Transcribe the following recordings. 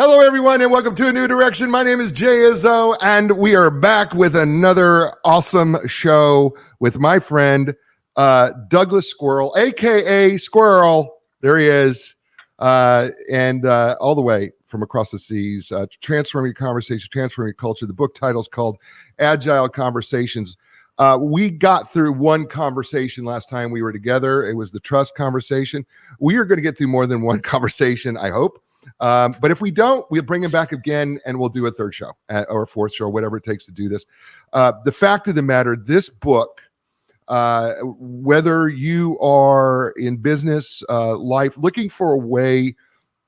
Hello, everyone, and welcome to A New Direction. My name is Jay Izzo, and we are back with another awesome show with my friend, Douglas Squirrel, a.k.a. Squirrel. There he is, and all the way from across the seas, transforming conversation, transforming culture. The book title is called Agile Conversations. We got through one conversation last time we were together. It was the trust conversation. We are going to get through more than one conversation, I hope. But if we don't, we'll bring him back again and we'll do a third show or a fourth show, whatever it takes to do this. The fact of the matter, this book, whether you are in business, life, looking for a way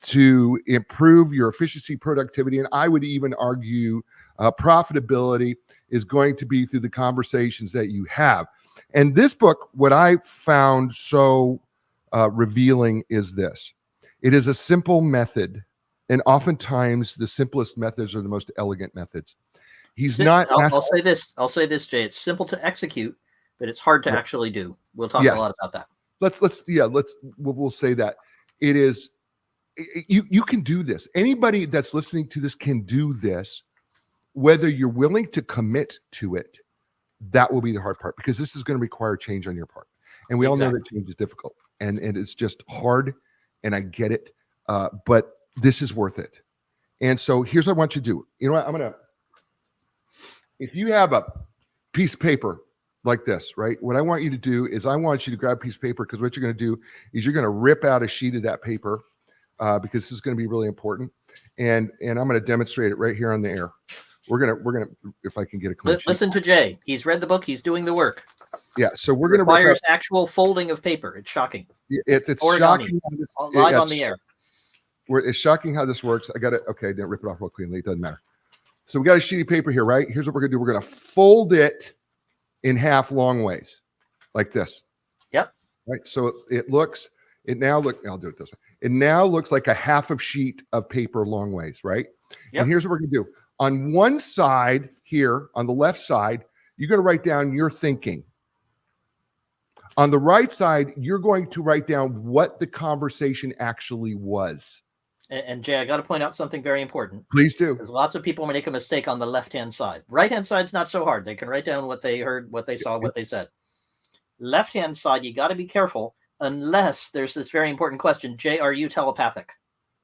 to improve your efficiency, productivity, and I would even argue profitability is going to be through the conversations that you have. And this book, what I found so revealing is this. It is a simple method, and oftentimes the simplest methods are the most elegant methods. I'll say this, Jay. It's simple to execute, but it's hard to actually do. We'll talk a lot about that. We'll say that. It is, you can do this. Anybody that's listening to this can do this, whether you're willing to commit to it. That will be the hard part, because this is going to require change on your part. And we all know that change is difficult, and it's just hard. And I get it, but this is worth it. And so here's what I want you to do. You know what? If you have a piece of paper like this, right? What I want you to do is I want you to grab a piece of paper, because what you're going to do is you're going to rip out a sheet of that paper, because this is going to be really important. And I'm going to demonstrate it right here on the air. We're gonna if I can get a clean sheet. Listen to Jay. He's read the book. He's doing the work. Yeah, so we're going to requires actual folding of paper. It's shocking. It's shocking. Live on the air. It's shocking how this works. I got it. Okay, I didn't rip it off real cleanly. It doesn't matter. So we got a sheet of paper here, right? Here's what we're going to do. We're going to fold it in half long ways, like this. Yep. Right. So I'll do it this way. It now looks like a half of sheet of paper long ways, right? Yep. And here's what we're going to do. On one side here, on the left side, you're going to write down your thinking. On the right side, you're going to write down what the conversation actually was. And Jay, I got to point out something very important. Please do. Because lots of people make a mistake on the left-hand side. Right-hand side's not so hard. They can write down what they heard, what they saw, what they said. Left-hand side, you got to be careful, unless there's this very important question. Jay, are you telepathic?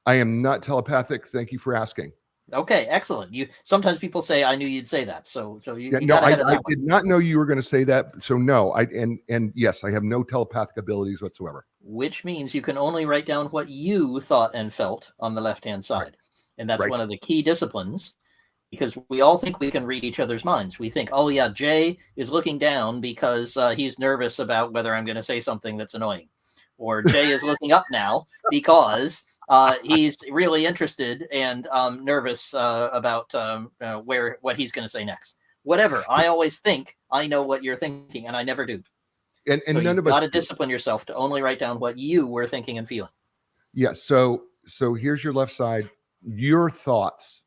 I am not telepathic. Thank you for asking. Okay, excellent. Sometimes people say, "I knew you'd say that." So you no, got ahead of that I did not know you were going to say that. So no, and yes, I have no telepathic abilities whatsoever. Which means you can only write down what you thought and felt on the left-hand side, right. And that's one of the key disciplines, because we all think we can read each other's minds. We think, "Oh yeah, Jay is looking down because he's nervous about whether I'm going to say something that's annoying," or Jay is looking up now because he's really interested and nervous about what he's going to say next. Whatever. I always think I know what you're thinking, and I never do. And so none you've of us got to discipline yourself to only write down what you were thinking and feeling. Yeah. So here's your left side, your thoughts,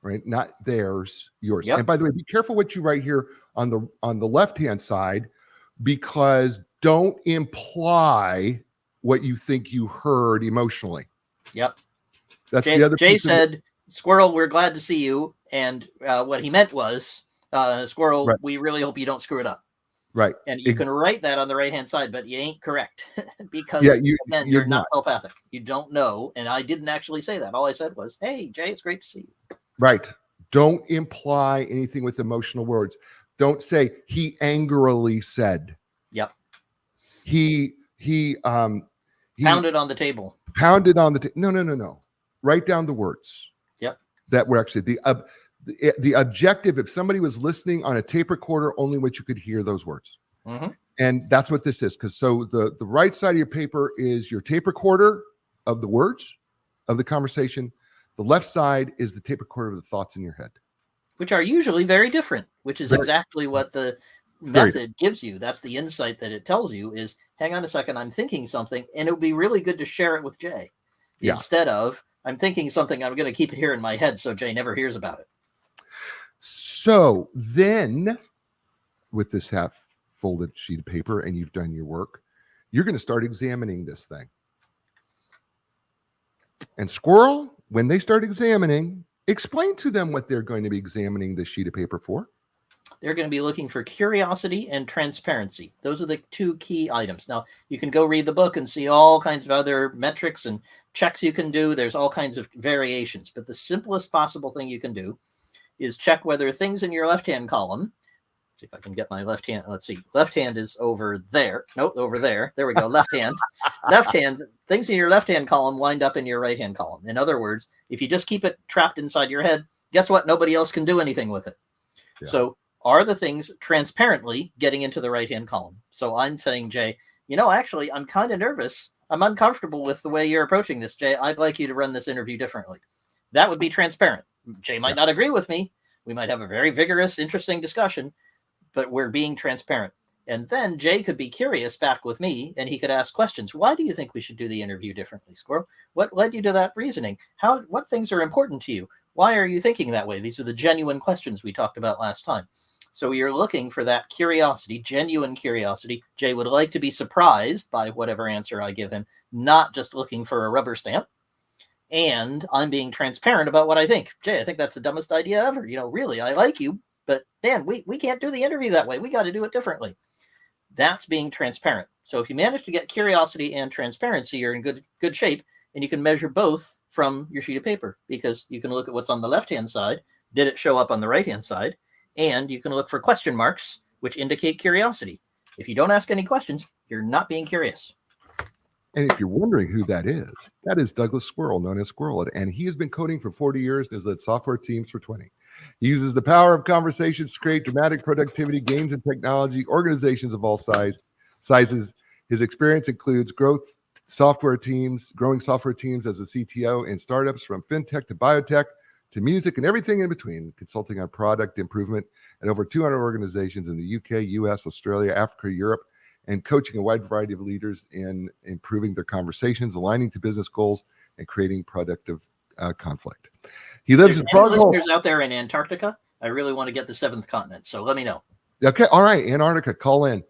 right? Not theirs, yours. Yep. And by the way, be careful what you write here on the left-hand side, because don't imply what you think you heard emotionally. Yep. That's the other. Jay said, "Squirrel, we're glad to see you," and what he meant was, "Squirrel, we really hope you don't screw it up." Right. And you can write that on the right-hand side, but you ain't correct because you're not telepathic. You don't know, and I didn't actually say that. All I said was, "Hey, Jay, it's great to see you." Right. Don't imply anything with emotional words. Don't say he angrily said. Yep. He pounded on the table. Pounded on the table. No. Write down the words. Yep. That were actually the objective. If somebody was listening on a tape recorder, only what you could hear those words. Mm-hmm. And that's what this is. Because so the right side of your paper is your tape recorder of the words of the conversation. The left side is the tape recorder of the thoughts in your head, which are usually very different, which is exactly what the method gives you. That's the insight that it tells you is, hang on a second, I'm thinking something, and it would be really good to share it with Jay instead of, I'm thinking something, I'm going to keep it here in my head so Jay never hears about it. So then with this half folded sheet of paper and you've done your work, you're going to start examining this thing. And Squirrel, when they start examining, explain to them what they're going to be examining this sheet of paper for. They're going to be looking for curiosity and transparency. Those are the two key items. Now, you can go read the book and see all kinds of other metrics and checks you can do. There's all kinds of variations, but the simplest possible thing you can do is check whether things in your left-hand column, see if I can get my left hand. Let's see. Left hand is over there. Nope, over there. There we go. Left hand. Left hand. Things in your left-hand column wind up in your right-hand column. In other words, if you just keep it trapped inside your head, guess what? Nobody else can do anything with it. Yeah. So are the things transparently getting into the right-hand column? So I'm saying, Jay, actually, I'm kind of nervous. I'm uncomfortable with the way you're approaching this, Jay. I'd like you to run this interview differently. That would be transparent. Jay might not agree with me. We might have a very vigorous, interesting discussion, but we're being transparent. And then Jay could be curious back with me, and he could ask questions. Why do you think we should do the interview differently, Squirrel? What led you to that reasoning? What things are important to you? Why are you thinking that way? These are the genuine questions we talked about last time. So you're looking for that curiosity, genuine curiosity. Jay would like to be surprised by whatever answer I give him, not just looking for a rubber stamp. And I'm being transparent about what I think. Jay, I think that's the dumbest idea ever. Really, I like you, but Dan, we can't do the interview that way. We got to do it differently. That's being transparent. So if you manage to get curiosity and transparency, you're in good shape, and you can measure both from your sheet of paper, because you can look at what's on the left-hand side. Did it show up on the right-hand side? And you can look for question marks, which indicate curiosity. If you don't ask any questions, you're not being curious. And if you're wondering who that is Douglas Squirrel, known as Squirrel. And he has been coding for 40 years and has led software teams for 20. He uses the power of conversations to create dramatic productivity gains in technology, organizations of all sizes. His experience includes growing software teams as a CTO in startups from fintech to biotech to music and everything in between, consulting on product improvement at over 200 organizations in the UK, US, Australia, Africa, Europe, and coaching a wide variety of leaders in improving their conversations, aligning to business goals, and creating productive conflict. He lives in Frog Hole. Listeners out there in Antarctica, I really want to get the seventh continent, so let me know. Okay, all right, Antarctica, call in.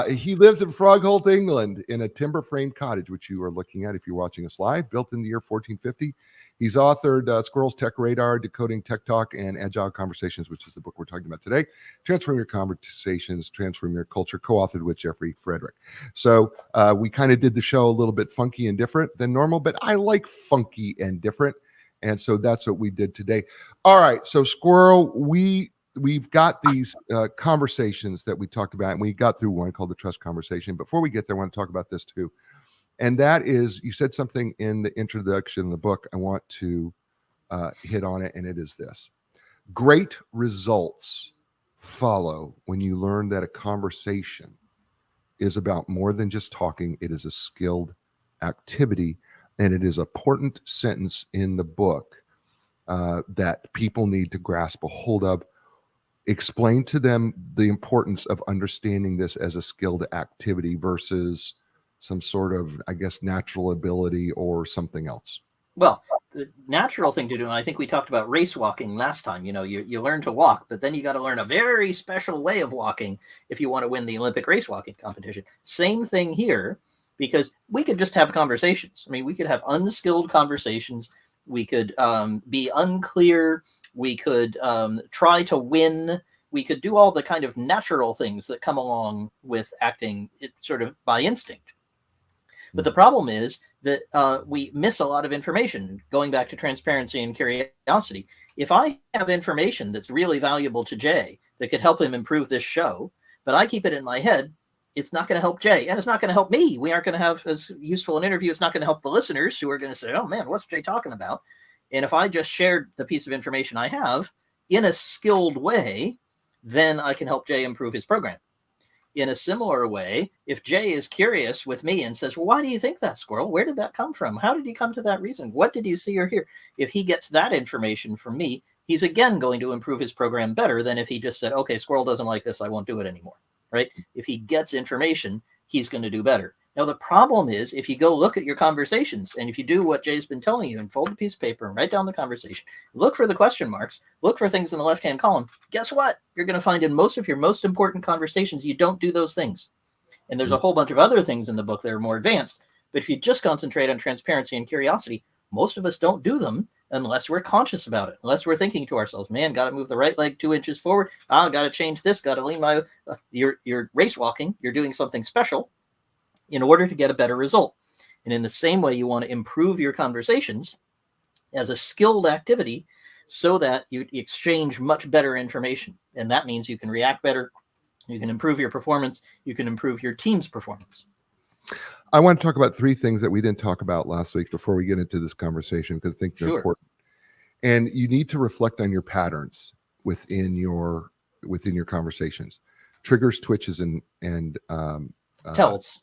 He lives in Frogholt, England, in a timber-framed cottage, which you are looking at if you're watching us live, built in the year 1450. He's authored Squirrel's Tech Radar, Decoding Tech Talk, and Agile Conversations, which is the book we're talking about today. Transform Your Conversations, Transform Your Culture, co-authored with Jeffrey Frederick. So we kind of did the show a little bit funky and different than normal, but I like funky and different. And so that's what we did today. All right, so Squirrel, we've got these conversations that we talked about, and we got through one called the trust conversation. Before we get there, I want to talk about this too. And that is, you said something in the introduction of the book. I want to hit on it, and it is this. Great results follow when you learn that a conversation is about more than just talking. It is a skilled activity, and it is an important sentence in the book that people need to grasp a hold of. Explain to them the importance of understanding this as a skilled activity versus some sort of, I guess, natural ability or something else. Well, the natural thing to do, and I think we talked about race walking last time, you learn to walk, but then you got to learn a very special way of walking if you want to win the Olympic race walking competition. Same thing here, because we could just have conversations. I mean, we could have unskilled conversations. We could be unclear. We could try to win. We could do all the kind of natural things that come along with acting sort of by instinct. But the problem is that we miss a lot of information, going back to transparency and curiosity. If I have information that's really valuable to Jay that could help him improve this show, but I keep it in my head, it's not going to help Jay, and it's not going to help me. We aren't going to have as useful an interview. It's not going to help the listeners, who are going to say, oh man, what's Jay talking about? And if I just shared the piece of information I have in a skilled way, then I can help Jay improve his program. In a similar way, if Jay is curious with me and says, well, why do you think that, Squirrel? Where did that come from? How did you come to that reason? What did you see or hear? If he gets that information from me, he's again going to improve his program better than if he just said, okay, Squirrel doesn't like this, I won't do it anymore, right? If he gets information, he's going to do better. Now, the problem is, if you go look at your conversations, and if you do what Jay's been telling you and fold the piece of paper and write down the conversation, look for the question marks, look for things in the left-hand column, guess what? You're going to find in most of your most important conversations, you don't do those things. And there's a whole bunch of other things in the book that are more advanced. But if you just concentrate on transparency and curiosity, Most of us don't do them unless we're conscious about it, unless we're thinking to ourselves, man, got to move the right leg 2 inches forward. Got to change this, got to lean my, you're race walking, you're doing something special in order to get a better result. And in the same way, you want to improve your conversations as a skilled activity so that you exchange much better information. And that means you can react better, you can improve your performance, you can improve your team's performance. I want to talk about 3 things that we didn't talk about last week before we get into this conversation, because I think they're important. And you need to reflect on your patterns within your conversations, triggers, twitches, and tells.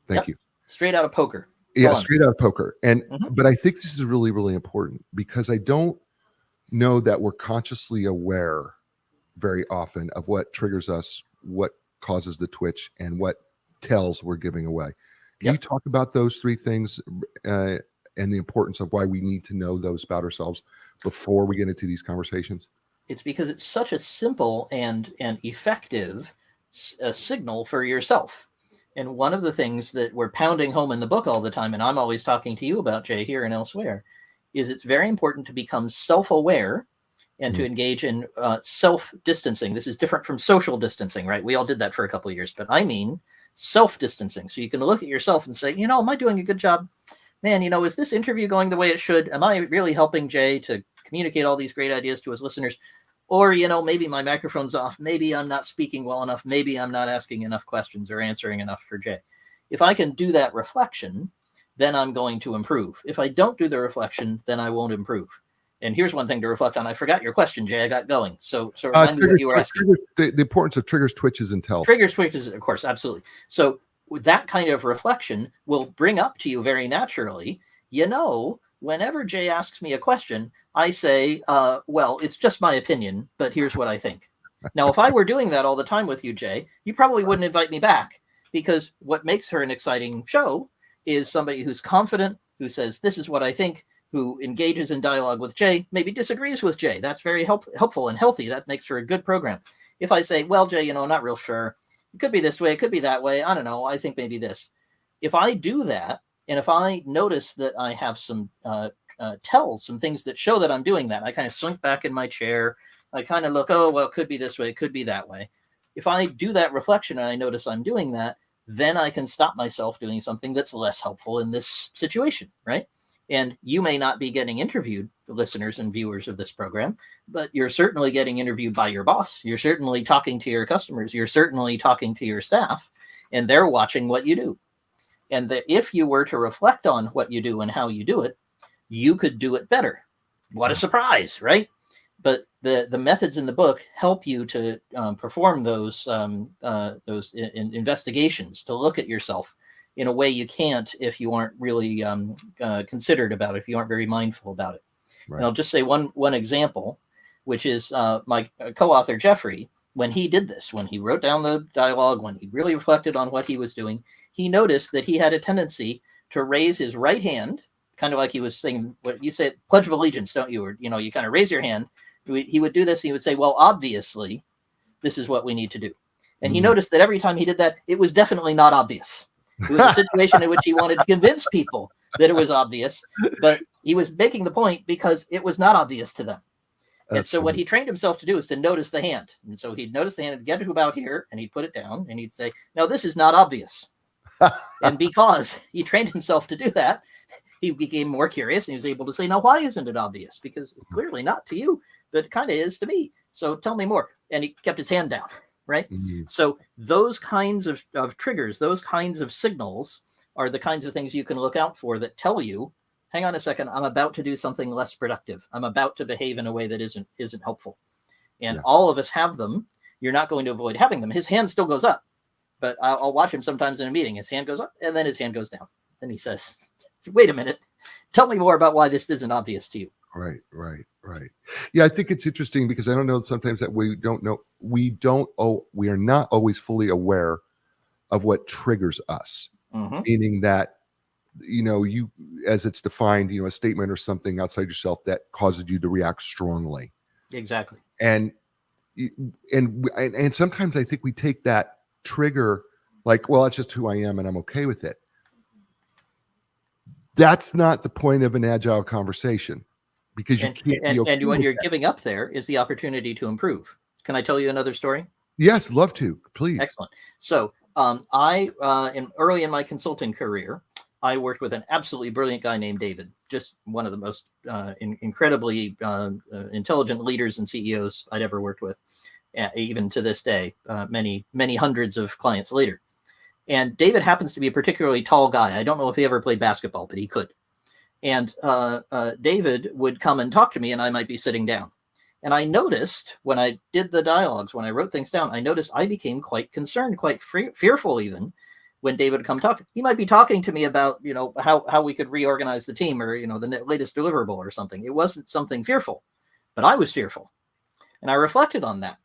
Thank you. Straight out of poker. Yeah, straight out of poker. And but I think this is really, really important, because I don't know that we're consciously aware very often of what triggers us, what causes the twitch, and what tells we're giving away. Can you talk about those 3 things and the importance of why we need to know those about ourselves before we get into these conversations? It's because it's such a simple and effective signal for yourself. And one of the things that we're pounding home in the book all the time, and I'm always talking to you about, Jay, here and elsewhere, is it's very important to become self-aware and to engage in self-distancing. This is different from social distancing, right? We all did that for a couple of years, but I mean self-distancing. So you can look at yourself and say, am I doing a good job? Man, is this interview going the way it should? Am I really helping Jay to communicate all these great ideas to his listeners? Or, maybe my microphone's off. Maybe I'm not speaking well enough. Maybe I'm not asking enough questions or answering enough for Jay. If I can do that reflection, then I'm going to improve. If I don't do the reflection, then I won't improve. And here's one thing to reflect on. I forgot your question, Jay. I got going. So remind me what you were asking. The importance of triggers, twitches, and tells. Triggers, twitches, of course, absolutely. So that kind of reflection will bring up to you very naturally, whenever Jay asks me a question, I say, well, it's just my opinion, but here's what I think. Now, if I were doing that all the time with you, Jay, you probably wouldn't invite me back, because what makes her an exciting show is somebody who's confident, who says, this is what I think, who engages in dialogue with Jay, maybe disagrees with Jay. That's very helpful and healthy. That makes for a good program. If I say, well, Jay, not real sure. It could be this way. It could be that way. I don't know. I think maybe this. If I do that, and if I notice that I have some tells, some things that show that I'm doing that, I kind of slink back in my chair. I kind of look, oh, well, it could be this way. It could be that way. If I do that reflection and I notice I'm doing that, then I can stop myself doing something that's less helpful in this situation, right? And you may not be getting interviewed, the listeners and viewers of this program, but you're certainly getting interviewed by your boss. You're certainly talking to your customers. You're certainly talking to your staff, and they're watching what you do. And that if you were to reflect on what you do and how you do it, you could do it better. What a surprise, right? But the methods in the book help you to perform those investigations, to look at yourself in a way you can't if you aren't really considered about it, if you aren't very mindful about it. Right. And I'll just say one example, which is my co-author, Jeffrey, when he did this, when he wrote down the dialogue, when he really reflected on what he was doing, he noticed that he had a tendency to raise his right hand, kind of like he was saying, what you say, Pledge of Allegiance, don't you? Or, you kind of raise your hand. He would do this. He would say, well, obviously, this is what we need to do. And he noticed that every time he did that, it was definitely not obvious. It was a situation in which he wanted to convince people that it was obvious, but he was making the point because it was not obvious to them. And so what he trained himself to do is to notice the hand. And so he'd notice the hand and get to about here, and he'd put it down, and he'd say, no, this is not obvious. And because he trained himself to do that, he became more curious, and he was able to say, now, why isn't it obvious? Because it's clearly not to you, but it kind of is to me. So tell me more. And he kept his hand down, right? Mm-hmm. So those kinds of triggers, those kinds of signals are the kinds of things you can look out for that tell you, hang on a second, I'm about to do something less productive. I'm about to behave in a way that isn't helpful. And all of us have them. You're not going to avoid having them. His hand still goes up, but I'll watch him sometimes in a meeting. His hand goes up and then his hand goes down. Then he says, wait a minute, tell me more about why this isn't obvious to you. Right. Yeah, I think it's interesting because I don't know sometimes that we are not always fully aware of what triggers us, meaning that, you, as it's defined, a statement or something outside yourself that causes you to react strongly. Exactly. And sometimes I think we take that trigger like, well, that's just who I am and I'm okay with it. that's not the point of an agile conversation, because you can't be okay and what with you're that. giving up there is the opportunity to improve. Can I tell you another story? Yes, love to, please. Excellent. So early in my consulting career, I worked with an absolutely brilliant guy named David, just one of the most incredibly intelligent leaders and CEOs I'd ever worked with, even to this day, many hundreds of clients later. And David happens to be a particularly tall guy. I don't know if he ever played basketball, but he could. And David would come and talk to me, and I might be sitting down. And I noticed when I did the dialogues, when I wrote things down, I noticed I became quite concerned, quite fearful even, when David would come talk. He might be talking to me about, how we could reorganize the team, or, the latest deliverable or something. It wasn't something fearful, but I was fearful. And I reflected on that.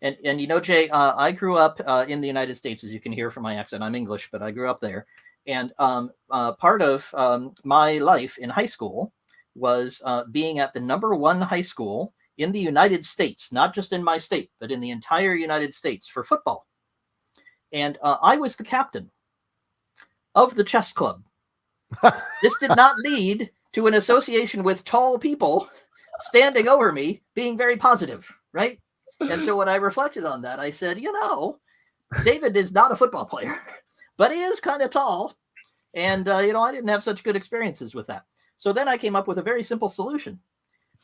And Jay, I grew up in the United States, as you can hear from my accent. I'm English, but I grew up there. And part of my life in high school was being at the #1 high school in the United States, not just in my state, but in the entire United States for football. And I was the captain of the chess club. This did not lead to an association with tall people standing over me being very positive, right? And so when I reflected on that, I said, David is not a football player, but he is kind of tall. And, I didn't have such good experiences with that. So then I came up with a very simple solution.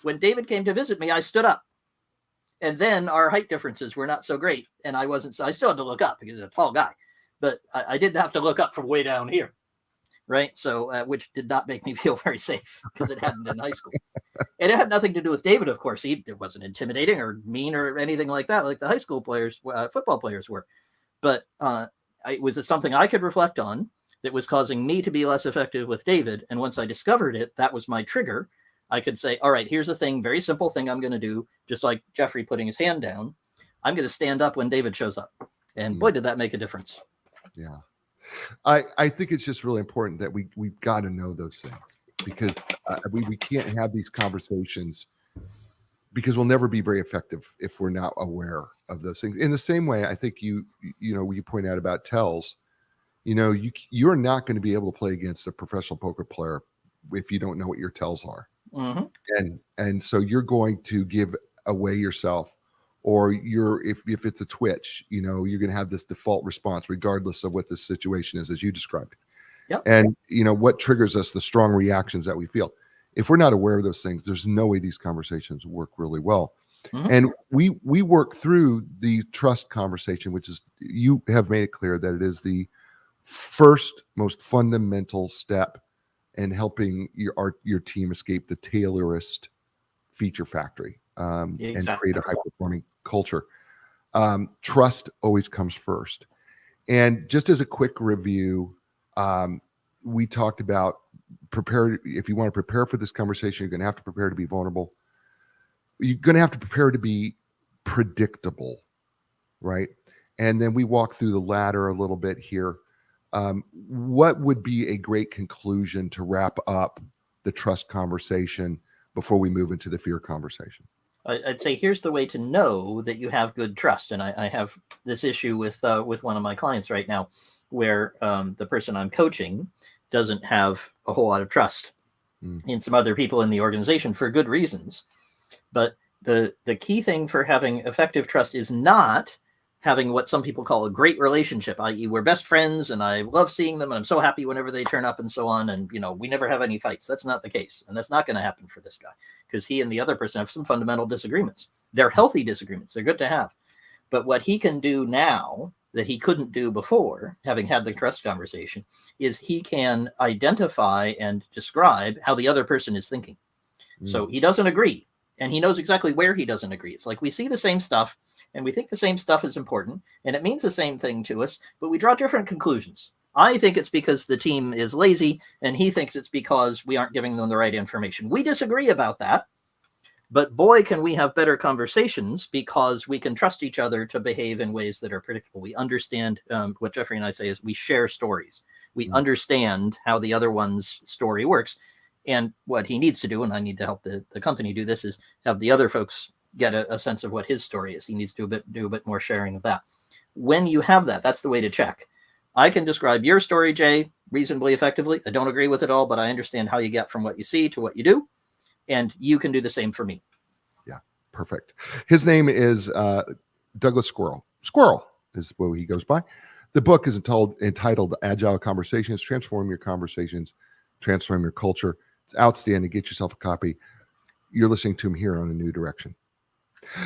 When David came to visit me, I stood up. And then our height differences were not so great. And I still had to look up because he's a tall guy. But I didn't have to look up from way down here. Right. So, which did not make me feel very safe, because it hadn't in high school. And it had nothing to do with David, of course. It wasn't intimidating or mean or anything like that, like the high school players, football players were. But it was something I could reflect on that was causing me to be less effective with David. And once I discovered it, that was my trigger. I could say, all right, here's a thing, very simple thing I'm going to do, just like Jeffrey putting his hand down. I'm going to stand up when David shows up. And boy, did that make a difference. Yeah. I think it's just really important that we've got to know those things, because we can't have these conversations, because we'll never be very effective if we're not aware of those things. In the same way, I think you point out about tells, you're not going to be able to play against a professional poker player if you don't know what your tells are. Mm-hmm. And so you're going to give away yourself, or if it's a twitch, you're going to have this default response regardless of what the situation is, as you described. Yep. And what triggers us, the strong reactions that we feel. If we're not aware of those things, there's no way these conversations work really well. Mm-hmm. And we work through the trust conversation, which is, you have made it clear that it is the first most fundamental step in helping your team escape the Taylorist feature factory, exactly, and create a high-performing culture. Trust always comes first. And just as a quick review, we talked about if you want to prepare for this conversation, you're going to have to prepare to be vulnerable. You're going to have to prepare to be predictable, right? And then we walk through the ladder a little bit here. What would be a great conclusion to wrap up the trust conversation before we move into the fear conversation? I'd say here's the way to know that you have good trust. And I have this issue with one of my clients right now, where the person I'm coaching doesn't have a whole lot of trust in some other people in the organization for good reasons. But the key thing for having effective trust is not having what some people call a great relationship, i.e. we're best friends and I love seeing them and I'm so happy whenever they turn up and so on. And, we never have any fights. That's not the case. And that's not going to happen for this guy, because he and the other person have some fundamental disagreements. They're healthy disagreements. They're good to have. But what he can do now that he couldn't do before, having had the trust conversation, is he can identify and describe how the other person is thinking. So he doesn't agree. And he knows exactly where he doesn't agree. It's like we see the same stuff and we think the same stuff is important and it means the same thing to us, but we draw different conclusions. I think it's because the team is lazy and he thinks it's because we aren't giving them the right information. We disagree about that, but boy, can we have better conversations because we can trust each other to behave in ways that are predictable. We understand what Jeffrey and I say is we share stories. We understand how the other one's story works. And what he needs to do, and I need to help the company do this, is have the other folks get a sense of what his story is. He needs to do a bit more sharing of that. When you have that, that's the way to check. I can describe your story, Jay. reasonably effectively. I don't agree with it all, but I understand how you get from what you see to what you do. And you can do the same for me. Yeah, perfect. His name is Douglas Squirrel. Squirrel is what he goes by. The book is entitled Agile Conversations, Transform Your Conversations, Transform Your Culture. It's outstanding. Get yourself a copy. You're listening to him here on A New Direction.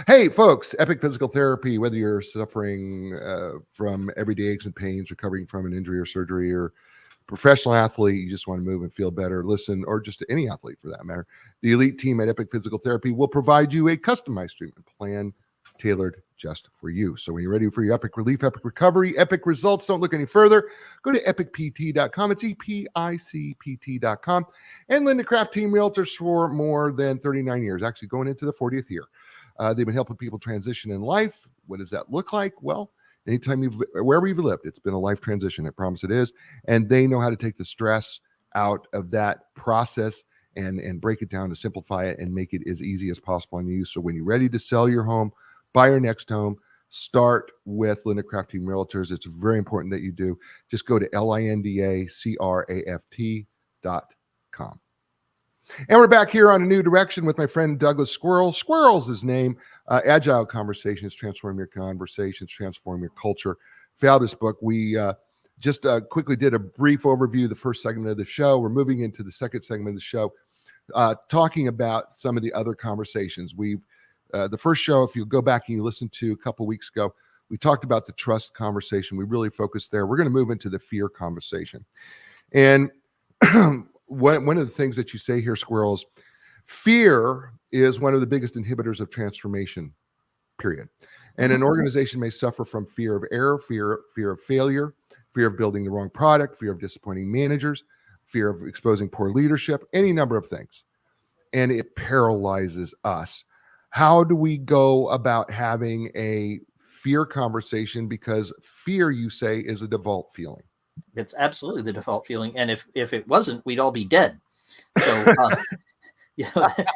Hey, folks, Epic Physical Therapy, whether you're suffering from everyday aches and pains, recovering from an injury or surgery, or professional athlete, you just want to move and feel better, listen, or just any athlete for that matter, the elite team at Epic Physical Therapy will provide you a customized treatment plan tailored just for you. So when you're ready for your epic relief, epic recovery, epic results, don't look any further. Go to epicpt.com. It's EPICPT.com. And Linda Craft Team Realtors for more than 39 years, actually going into the 40th year. They've been helping people transition in life. What does that look like? Well, anytime wherever you've lived, it's been a life transition. I promise it is. And they know how to take the stress out of that process and break it down to simplify it and make it as easy as possible on you. So when you're ready to sell your home, buy your next home, start with Linda Craft Team Realtors. It's very important that you do. Just go to LINDACRAFT.com. And we're back here on A New Direction with my friend Douglas Squirrel. Squirrel's his name. Agile Conversations, Transform Your Conversations, Transform Your Culture. Fabulous book. We just quickly did a brief overview of the first segment of the show. We're moving into the second segment of the show, talking about some of the other conversations. The first show, if you go back and you listen to a couple weeks ago, we talked about the trust conversation. We really focused there. We're going to move into the fear conversation. And one of the things that you say here, Squirrels, fear is one of the biggest inhibitors of transformation, period. And an organization may suffer from fear of error, fear of failure, fear of building the wrong product, fear of disappointing managers, fear of exposing poor leadership, any number of things. And it paralyzes us. How do we go about having a fear conversation? Because fear, you say, is a default feeling. It's absolutely the default feeling. And if it wasn't, we'd all be dead. So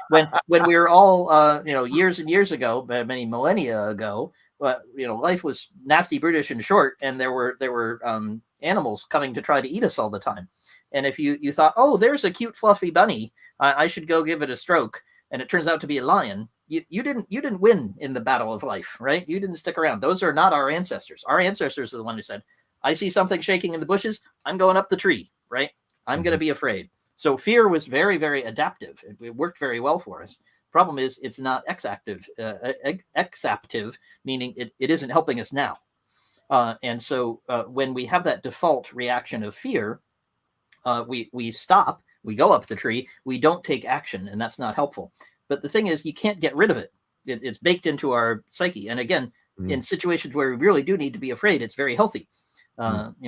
when we were all, years and years ago, many millennia ago, life was nasty, brutish, and short. And there were animals coming to try to eat us all the time. And if you thought, oh, there's a cute, fluffy bunny, I should go give it a stroke. And it turns out to be a lion. You didn't win in the battle of life, right? You didn't stick around. Those are not our ancestors. Our ancestors are the one who said, I see something shaking in the bushes, I'm going up the tree, right? I'm going to be afraid. So fear was very, very adaptive. It worked very well for us. Problem is, it's not exaptive, meaning it isn't helping us now. And so when we have that default reaction of fear, we stop, we go up the tree, we don't take action, and that's not helpful. But the thing is, you can't get rid of it. It's baked into our psyche. And again, in situations where we really do need to be afraid, it's very healthy.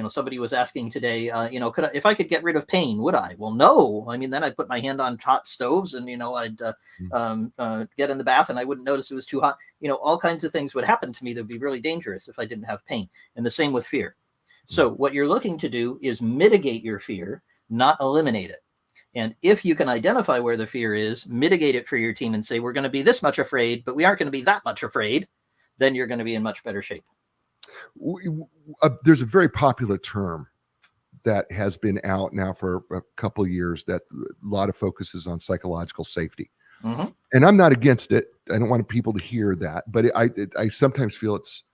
Somebody was asking today, if I could get rid of pain, would I? Well, no. I mean, then I'd put my hand on hot stoves and, I'd get in the bath and I wouldn't notice it was too hot. All kinds of things would happen to me that would be really dangerous if I didn't have pain. And the same with fear. So what you're looking to do is mitigate your fear, not eliminate it. And if you can identify where the fear is, mitigate it for your team and say, we're going to be this much afraid, but we aren't going to be that much afraid, then you're going to be in much better shape. There's a very popular term that has been out now for a couple of years that a lot of focus is on psychological safety. Mm-hmm. And I'm not against it. I don't want people to hear that, but I sometimes feel it's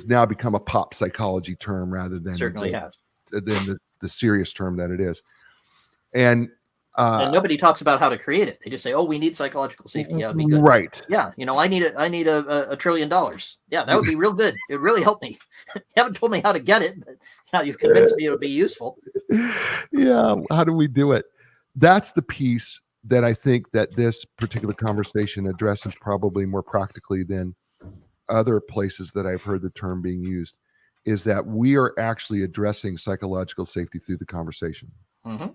now become a pop psychology term rather than the serious term that it is. And nobody talks about how to create it. They just say, "Oh, we need psychological safety. Yeah, it'd be good." Right? Yeah, I need a $1 trillion. Yeah, that would be real good. It would really help me. You haven't told me how to get it, but now you've convinced me it would be useful. Yeah, how do we do it? That's the piece that I think that this particular conversation addresses probably more practically than other places that I've heard the term being used. Is that we are actually addressing psychological safety through the conversation. Mm-hmm.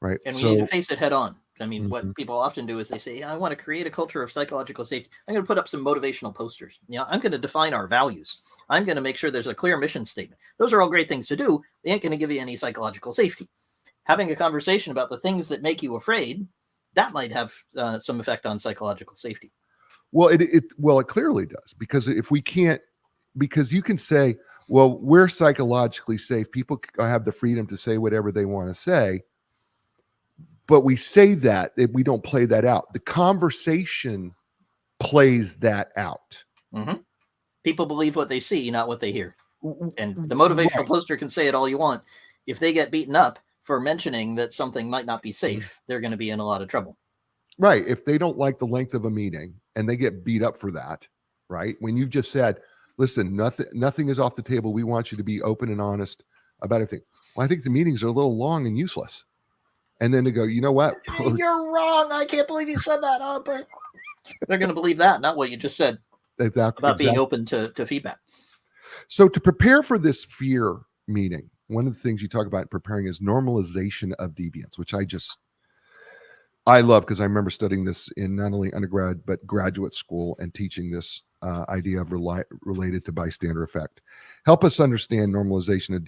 Right. And we need to face it head on. I mean, what people often do is they say, I want to create a culture of psychological safety. I'm going to put up some motivational posters. I'm going to define our values. I'm going to make sure there's a clear mission statement. Those are all great things to do. They ain't going to give you any psychological safety. Having a conversation about the things that make you afraid, that might have some effect on psychological safety. Well, it clearly does, because if we can't, because you can say, Well, we're psychologically safe. People have the freedom to say whatever they want to say, but we say that we don't play that out. The conversation plays that out. Mm-hmm. People believe what they see, not what they hear. And the motivational poster can say it all you want. If they get beaten up for mentioning that something might not be safe, they're going to be in a lot of trouble. Right. If they don't like the length of a meeting and they get beat up for that, right? When you've just said, listen, nothing is off the table. We want you to be open and honest about everything. Well, I think the meetings are a little long and useless. And then to go, you know what? You're wrong. I can't believe you said that. Oh, but they're going to believe that, not what you just said about being open to feedback. So to prepare for this fear meeting, one of the things you talk about preparing is normalization of deviance, which I love because I remember studying this in not only undergrad, but graduate school and teaching this idea of related to bystander effect. Help us understand normalization of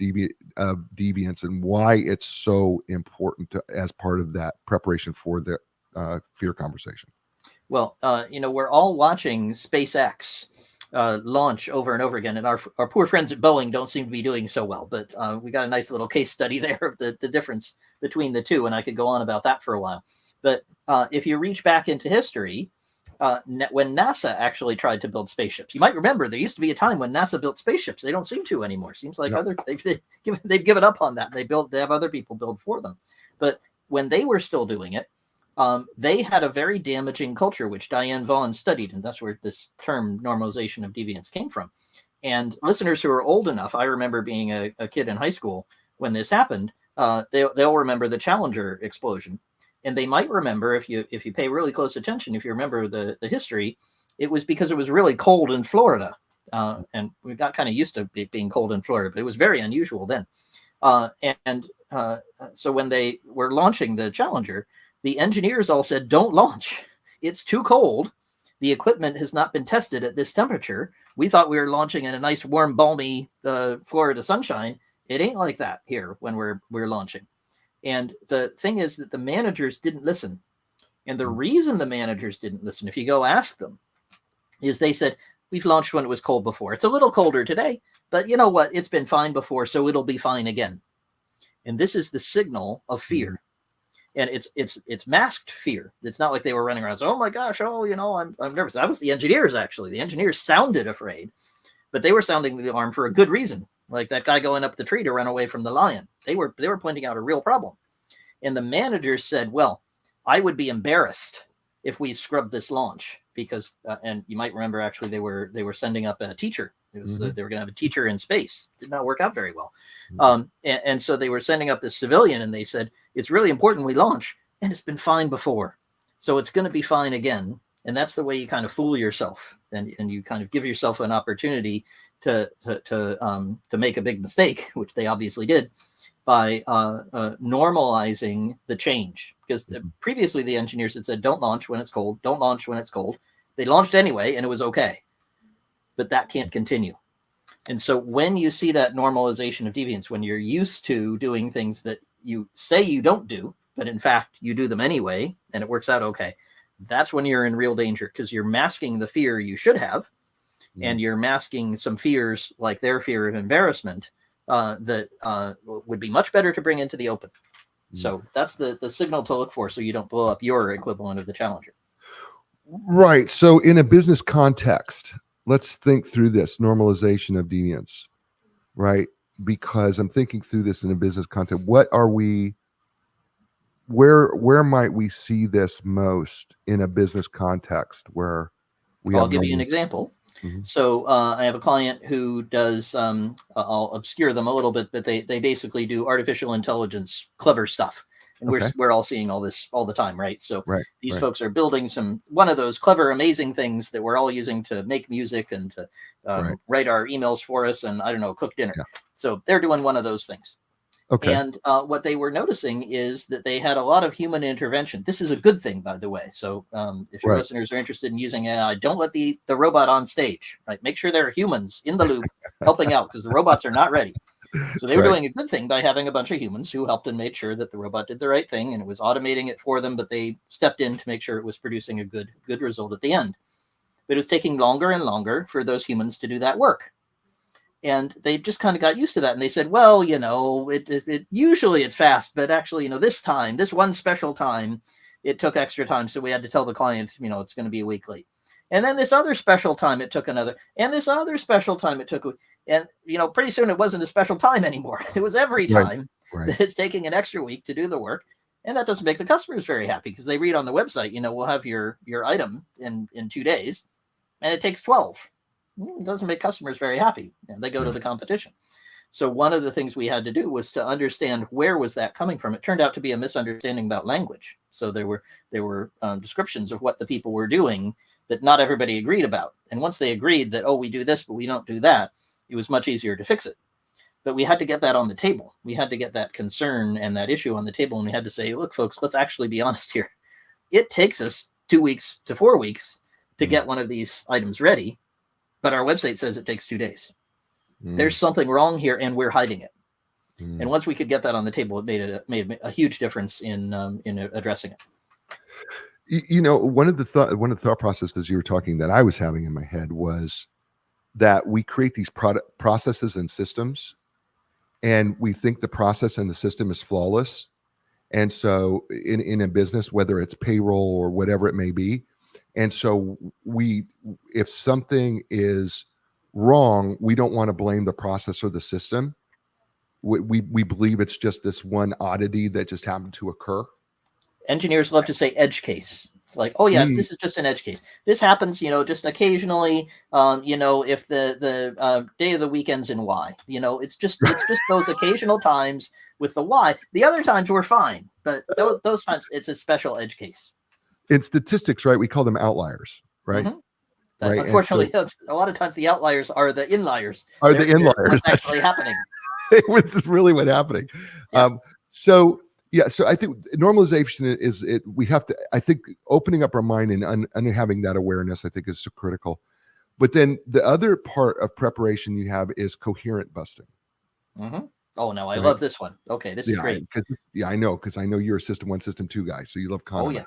deviance and why it's so important as part of that preparation for the fear conversation. Well, we're all watching SpaceX launch over and over again, and our poor friends at Boeing don't seem to be doing so well. But we got a nice little case study there of the difference between the two, and I could go on about that for a while. But if you reach back into history, when NASA actually tried to build spaceships, you might remember there used to be a time when NASA built spaceships. They don't seem to anymore. Seems like they've given up on that. They have other people build for them. But when they were still doing it, they had a very damaging culture, which Diane Vaughan studied, and that's where this term normalization of deviance came from. And listeners who are old enough, I remember being a kid in high school when this happened. They'll remember the Challenger explosion. And they might remember, if you pay really close attention, if you remember the history, it was because it was really cold in Florida. And we got kind of used to it being cold in Florida, but it was very unusual then. So when they were launching the Challenger, the engineers all said, don't launch. It's too cold. The equipment has not been tested at this temperature. We thought we were launching in a nice, warm, balmy Florida sunshine. It ain't like that here when we're launching. And the thing is that the managers didn't listen. And the reason the managers didn't listen, if you go ask them, is they said, we've launched when it was cold before. It's a little colder today, but you know what? It's been fine before, so it'll be fine again. And this is the signal of fear. And it's masked fear. It's not like they were running around saying, oh my gosh, I'm nervous. That was the engineers, actually. The engineers sounded afraid, but they were sounding the alarm for a good reason. Like that guy going up the tree to run away from the lion. They were pointing out a real problem. And the managers said, well, I would be embarrassed if we scrubbed this launch because, and you might remember, actually, they were sending up a teacher. It was they were going to have a teacher in space. Did not work out very well. And so they were sending up this civilian, and they said, it's really important we launch, and it's been fine before. So it's going to be fine again. And that's the way you kind of fool yourself, and you kind of give yourself an opportunity to make a big mistake, which they obviously did, by normalizing the change. Because previously the engineers had said, don't launch when it's cold, don't launch when it's cold. They launched anyway, and it was okay. But that can't continue. And so when you see that normalization of deviance, when you're used to doing things that you say you don't do, but in fact you do them anyway, and it works out okay, that's when you're in real danger, because you're masking the fear you should have, and you're masking some fears like their fear of embarrassment that would be much better to bring into the open. So that's the signal to look for, so you don't blow up your equivalent of the Challenger. Right. So in a business context, let's think through this normalization of deviance, right? Because I'm thinking through this in a business context. What are we, where might we see this most in a business context where I'll give you an example. So I have a client who does, I'll obscure them a little bit, but they basically do artificial intelligence, clever stuff. And we're all seeing all this all the time, right? So these folks are building one of those clever, amazing things that we're all using to make music and to write our emails for us and, I don't know, cook dinner. Yeah. So they're doing one of those things. Okay. And what they were noticing is that they had a lot of human intervention. This is a good thing, by the way. So if your listeners are interested in using AI, don't let the robot on stage, right? Make sure there are humans in the loop helping out, because the robots are not ready. So they were doing a good thing by having a bunch of humans who helped and made sure that the robot did the right thing, and it was automating it for them, but they stepped in to make sure it was producing a good result at the end. But it was taking longer and longer for those humans to do that work. And they just kind of got used to that. And they said, well, it usually it's fast, but actually, this time, this one special time, it took extra time. So we had to tell the client, it's going to be a week late. And then this other special time, it took another, and this other special time, it took, and, pretty soon it wasn't a special time anymore. It was every time that it's taking an extra week to do the work. And that doesn't make the customers very happy because they read on the website, we'll have your item in 2 days, and it takes 12. It doesn't make customers very happy, and they go to the competition. So one of the things we had to do was to understand where was that coming from. It turned out to be a misunderstanding about language. So there were descriptions of what the people were doing that not everybody agreed about. And once they agreed that, we do this, but we don't do that, it was much easier to fix it. But we had to get that on the table. We had to get that concern and that issue on the table. And we had to say, look, folks, let's actually be honest here. It takes us 2 weeks to 4 weeks to get one of these items ready. But our website says it takes 2 days. There's something wrong here, and we're hiding it. And once we could get that on the table, it made a huge difference in addressing it. One of the thought processes you were talking that I was having in my head was that we create these processes and systems, and we think the process and the system is flawless. And so in a business, whether it's payroll or whatever it may be, and so if something is wrong, we don't want to blame the process or the system. We believe it's just this one oddity that just happened to occur. Engineers love to say edge case. It's like, oh yes, this is just an edge case. This happens, just occasionally. If the day of the weekend's in Y, it's just those occasional times with the Y. The other times we're fine, but those times it's a special edge case. In statistics, right, we call them outliers, right? Right. Unfortunately, a lot of times the outliers are the inliers. What's actually happening. It was really what's happening. Yeah. So I think normalization is it. We have to. I think opening up our mind and having that awareness, I think, is so critical. But then the other part of preparation you have is coherent busting. Oh no, I love this one. Okay, this is great. I know because I know you're a System 1, System 2 guy, so you love content. Oh yeah.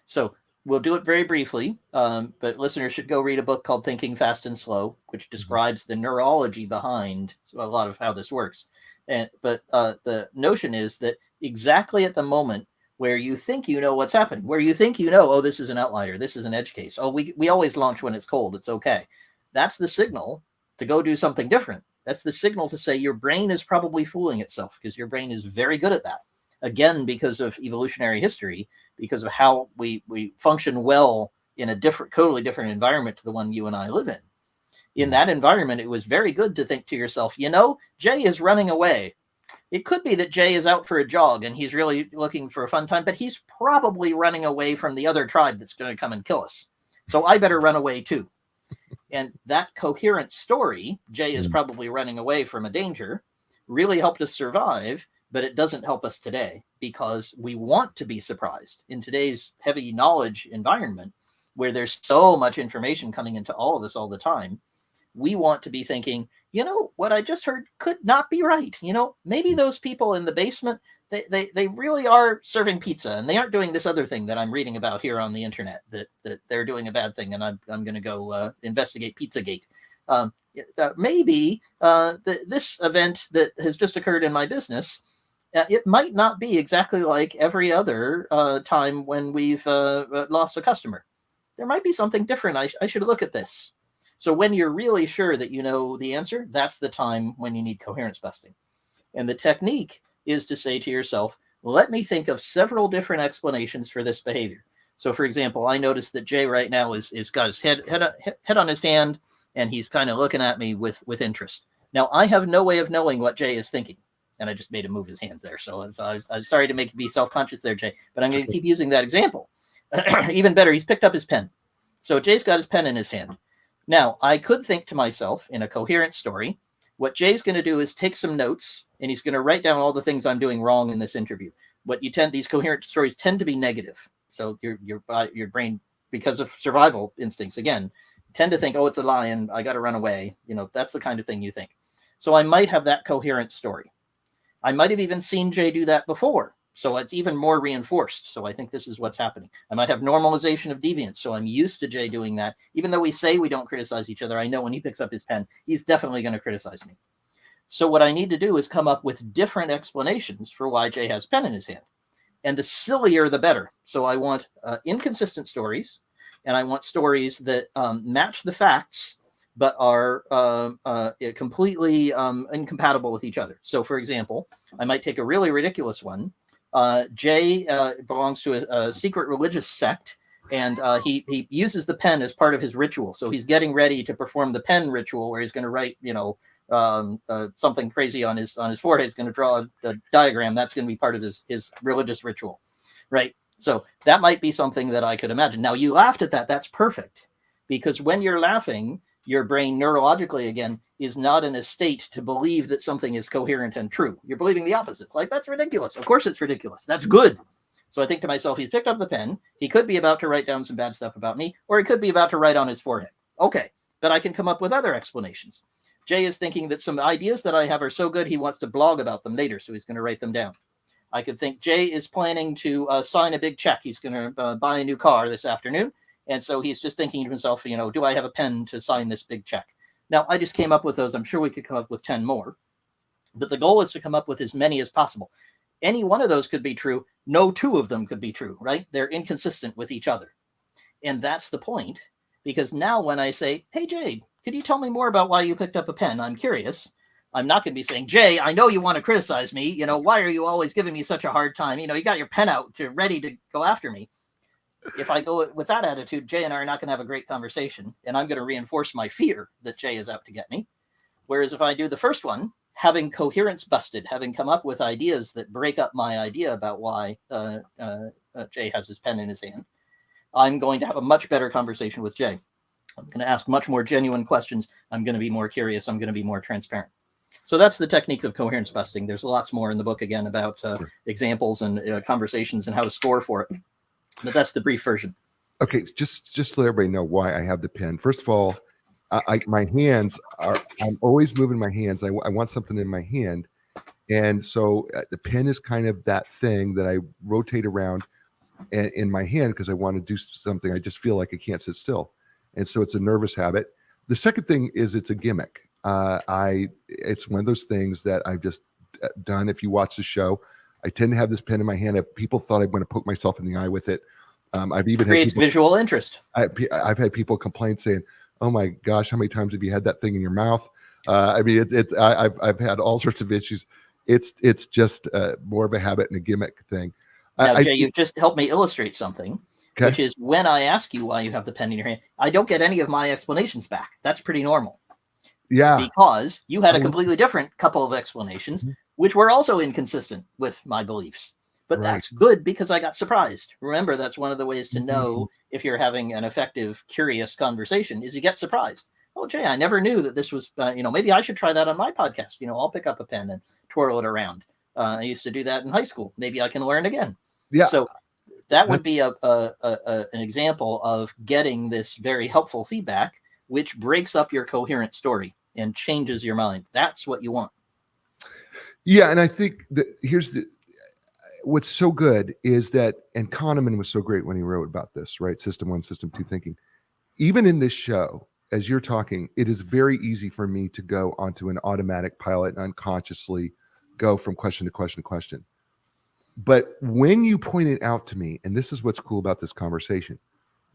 So we'll do it very briefly, but listeners should go read a book called Thinking Fast and Slow, which describes the neurology behind a lot of how this works. But the notion is that exactly at the moment where you think you know what's happening, where you think this is an outlier, this is an edge case. We always launch when it's cold. It's okay. That's the signal to go do something different. That's the signal to say your brain is probably fooling itself because your brain is very good at that. Again, because of evolutionary history, because of how we function well in a totally different environment to the one you and I live in. In that environment, it was very good to think to yourself, Jay is running away. It could be that Jay is out for a jog and he's really looking for a fun time, but he's probably running away from the other tribe that's going to come and kill us. So I better run away too. And that coherent story, Jay is probably running away from a danger, really helped us survive. But it doesn't help us today because we want to be surprised in today's heavy knowledge environment where there's so much information coming into all of us all the time. We want to be thinking, what I just heard could not be right. Maybe those people in the basement, they really are serving pizza and they aren't doing this other thing that I'm reading about here on the internet, that they're doing a bad thing and I'm going to go investigate Pizzagate. Maybe this event that has just occurred in my business, it might not be exactly like every other time when we've lost a customer. There might be something different. I should look at this. So when you're really sure that you know the answer, that's the time when you need coherence busting. And the technique is to say to yourself, let me think of several different explanations for this behavior. So for example, I noticed that Jay right now is got his head on his hand, and he's kind of looking at me with interest. Now, I have no way of knowing what Jay is thinking. And I just made him move his hands there. So I'm sorry to make you be self-conscious there, Jay, but I'm going to keep using that example. Even better, he's picked up his pen. So Jay's got his pen in his hand. Now, I could think to myself in a coherent story, what Jay's going to do is take some notes, and he's going to write down all the things I'm doing wrong in this interview. These coherent stories tend to be negative. So your brain, because of survival instincts, again, tend to think, it's a lion, I got to run away. That's the kind of thing you think. So I might have that coherent story. I might have even seen Jay do that before. So it's even more reinforced. So I think this is what's happening. I might have normalization of deviance. So I'm used to Jay doing that. Even though we say we don't criticize each other, I know when he picks up his pen, he's definitely going to criticize me. So what I need to do is come up with different explanations for why Jay has a pen in his hand. And the sillier, the better. So I want inconsistent stories, and I want stories that match the facts, but are completely incompatible with each other. So, for example, I might take a really ridiculous one. Jay belongs to a secret religious sect, and he uses the pen as part of his ritual. So he's getting ready to perform the pen ritual, where he's going to write, something crazy on his forehead. He's going to draw a diagram. That's going to be part of his religious ritual, right? So that might be something that I could imagine. Now, you laughed at that. That's perfect, because when you're laughing, your brain neurologically, again, is not in a state to believe that something is coherent and true. You're believing the opposite. It's like, that's ridiculous. Of course it's ridiculous. That's good. So I think to myself, he's picked up the pen. He could be about to write down some bad stuff about me, or he could be about to write on his forehead. Okay, but I can come up with other explanations. Jay is thinking that some ideas that I have are so good, he wants to blog about them later, so he's going to write them down. I could think Jay is planning to sign a big check. He's going to buy a new car this afternoon. And so he's just thinking to himself, do I have a pen to sign this big check? Now, I just came up with those. I'm sure we could come up with 10 more. But the goal is to come up with as many as possible. Any one of those could be true. No two of them could be true, right? They're inconsistent with each other. And that's the point. Because now when I say, hey, Jay, could you tell me more about why you picked up a pen? I'm curious. I'm not going to be saying, Jay, I know you want to criticize me. Why are you always giving me such a hard time? You got your pen out, you're ready to go after me. If I go with that attitude, Jay and I are not going to have a great conversation, and I'm going to reinforce my fear that Jay is out to get me. Whereas if I do the first one, having coherence busted, having come up with ideas that break up my idea about why Jay has his pen in his hand, I'm going to have a much better conversation with Jay. I'm going to ask much more genuine questions. I'm going to be more curious. I'm going to be more transparent. So that's the technique of coherence busting. There's lots more in the book, again, about examples and conversations and how to score for it. But that's the brief version. Okay, just to let everybody know why I have the pen. First of all, my hands are, I'm always moving my hands. I want something in my hand. And so the pen is kind of that thing that I rotate around in my hand because I want to do something. I just feel like I can't sit still. And so it's a nervous habit. The second thing is it's a gimmick. It's one of those things that I've just done. If you watch the show, I tend to have this pen in my hand. If people thought I'm going to poke myself in the eye with it. I've even creates had people, visual interest. I've had people complain saying, "Oh my gosh, how many times have you had that thing in your mouth?" I've had all sorts of issues. It's just more of a habit and a gimmick thing. Now, Jay, you've just helped me illustrate something, which is when I ask you why you have the pen in your hand, I don't get any of my explanations back. That's pretty normal. Yeah. Because you had a completely different couple of explanations, which were also inconsistent with my beliefs. But that's good because I got surprised. Remember, that's one of the ways to know if you're having an effective, curious conversation is you get surprised. Oh, Jay, I never knew that this was, maybe I should try that on my podcast. I'll pick up a pen and twirl it around. I used to do that in high school. Maybe I can learn again. Yeah. So that would be an example of getting this very helpful feedback, which breaks up your coherent story and changes your mind. That's what you want. Yeah. And I think that what's so good is that, and Kahneman was so great when he wrote about this, right? System 1, System 2 thinking. Even in this show, as you're talking, it is very easy for me to go onto an automatic pilot and unconsciously go from question to question to question. But when you point it out to me, and this is what's cool about this conversation,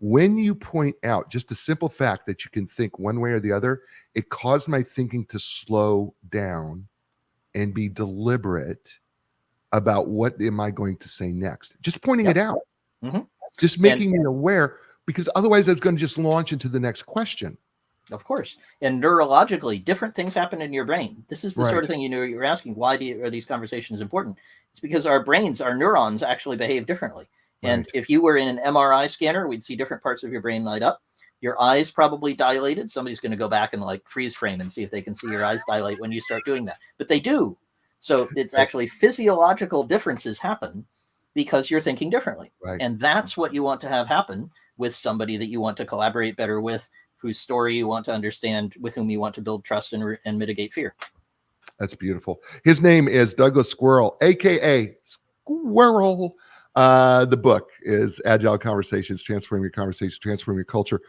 when you point out just the simple fact that you can think one way or the other, it caused my thinking to slow down and be deliberate about what am I going to say next. Just pointing it out, just making me aware, because otherwise I was going to just launch into the next question. Of course. And neurologically, different things happen in your brain. This is the sort of thing you're asking, why are these conversations important? It's because our brains, our neurons actually behave differently. And if you were in an MRI scanner, we'd see different parts of your brain light up. Your eyes probably dilated. Somebody's going to go back and freeze frame and see if they can see your eyes dilate when you start doing that. But they do. So it's actually physiological differences happen because you're thinking differently. And that's what you want to have happen with somebody that you want to collaborate better with, whose story you want to understand, with whom you want to build trust and mitigate fear. That's beautiful. His name is Douglas Squirrel, a.k.a. Squirrel. The book is Agile Conversations, Transforming Your Conversations, Transforming Your Culture.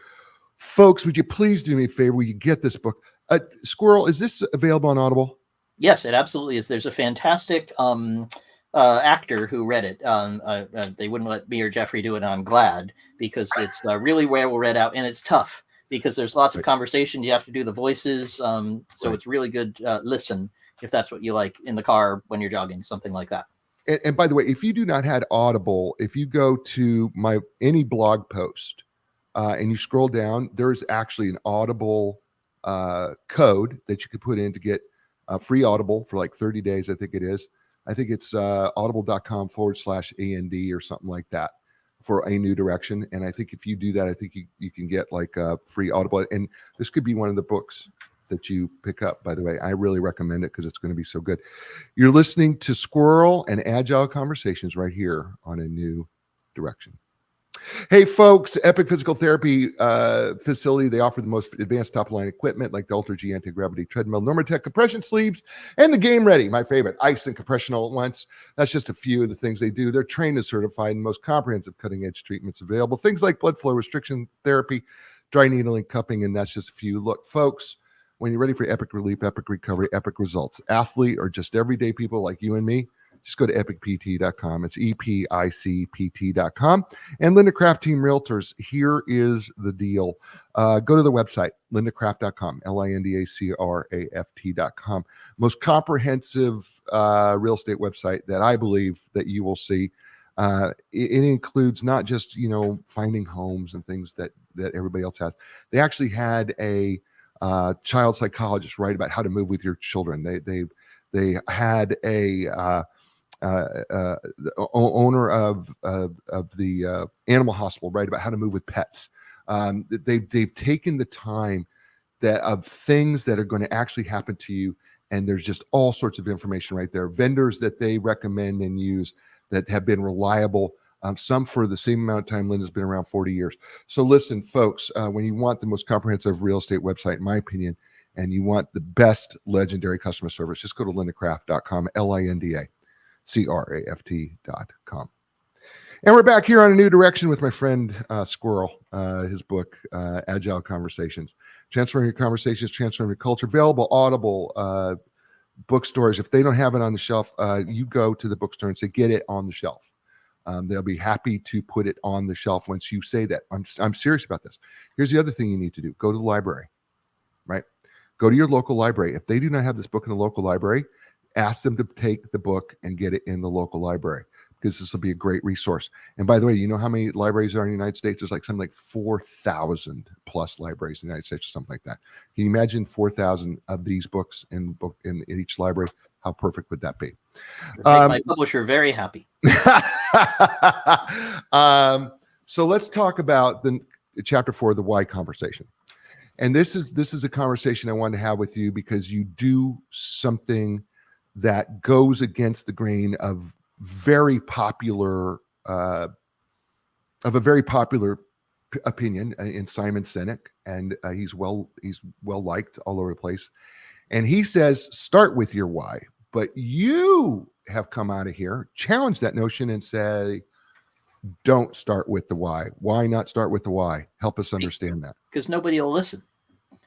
Folks, would you please do me a favor? Will you get this book? Squirrel, is this available on Audible? Yes, it absolutely is. There's a fantastic actor who read it. They wouldn't let me or Jeffrey do it, and I'm glad, because it's really well read out, and it's tough because there's lots of conversation. You have to do the voices. So it's really good listen if that's what you like in the car when you're jogging, something like that. And by the way, if you do not have Audible, if you go to any blog post and you scroll down, there's actually an Audible code that you could put in to get free Audible for like 30 days, I think it is. I think it's audible.com/AND or something like that for A New Direction. And I think if you do that, I think you can get like a free Audible. And this could be one of the books that you pick up, by the way. I really recommend it because it's going to be so good. You're listening to Squirrel and Agile Conversations right here on A New Direction. Hey, folks, Epic Physical Therapy Facility. They offer the most advanced top-line equipment like the Ultra G anti-gravity treadmill, Normatec compression sleeves, and the Game Ready, my favorite, ice and compression all at once. That's just a few of the things they do. They're trained and certified in the most comprehensive cutting-edge treatments available. Things like blood flow restriction therapy, dry needling, cupping, and that's just a few. Look, folks, when you're ready for epic relief, epic recovery, epic results, athlete or just everyday people like you and me, just go to epicpt.com. It's EPICPT.com. And Linda Craft Team Realtors, here is the deal. Go to the website, lindacraft.com, LINDACRAFT.com. Most comprehensive real estate website that I believe that you will see. It includes not just, finding homes and things that everybody else has. They actually had a child psychologist write about how to move with your children. They had a the owner of the animal hospital write about how to move with pets. They've taken the time of things that are going to actually happen to you, and there's just all sorts of information right there. Vendors that they recommend and use that have been reliable. Some for the same amount of time. Linda's been around 40 years. So listen, folks, when you want the most comprehensive real estate website, in my opinion, and you want the best legendary customer service, just go to lindacraft.com, LINDACRAFT.com. And we're back here on A New Direction with my friend Squirrel, his book, Agile Conversations. Transforming Your Conversations, Transforming Your Culture. Available Audible, bookstores. If they don't have it on the shelf, you go to the bookstore and say, get it on the shelf. They'll be happy to put it on the shelf once you say that. I'm serious about this. Here's the other thing you need to do. Go to the library, right? Go to your local library. If they do not have this book in the local library, ask them to take the book and get it in the local library, because this will be a great resource. And by the way, you know how many libraries are in the United States? There's like something like 4,000 plus libraries in the United States or something like that. Can you imagine 4,000 of these books in each library? How perfect would that be? Make my publisher very happy. So let's talk about the chapter 4, the why conversation. And this is a conversation I wanted to have with you because you do something that goes against the grain of a very popular opinion in Simon Sinek, and he's well liked all over the place. And he says, start with your why. But you have come out of here, challenge that notion, and say, don't start with the why. Why not start with the why? Help us understand that. Because nobody will listen.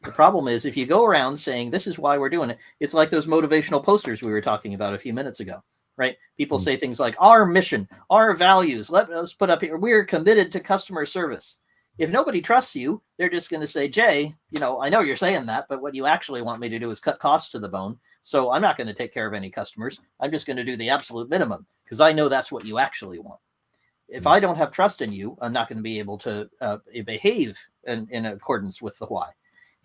The problem is, if you go around saying, this is why we're doing it, it's like those motivational posters we were talking about a few minutes ago, right? People say things like, our mission, our values, let us put up here, we're committed to customer service. If nobody trusts you, they're just going to say, Jay, I know you're saying that, but what you actually want me to do is cut costs to the bone. So I'm not going to take care of any customers. I'm just going to do the absolute minimum because I know that's what you actually want. If I don't have trust in you, I'm not going to be able to behave in accordance with the why.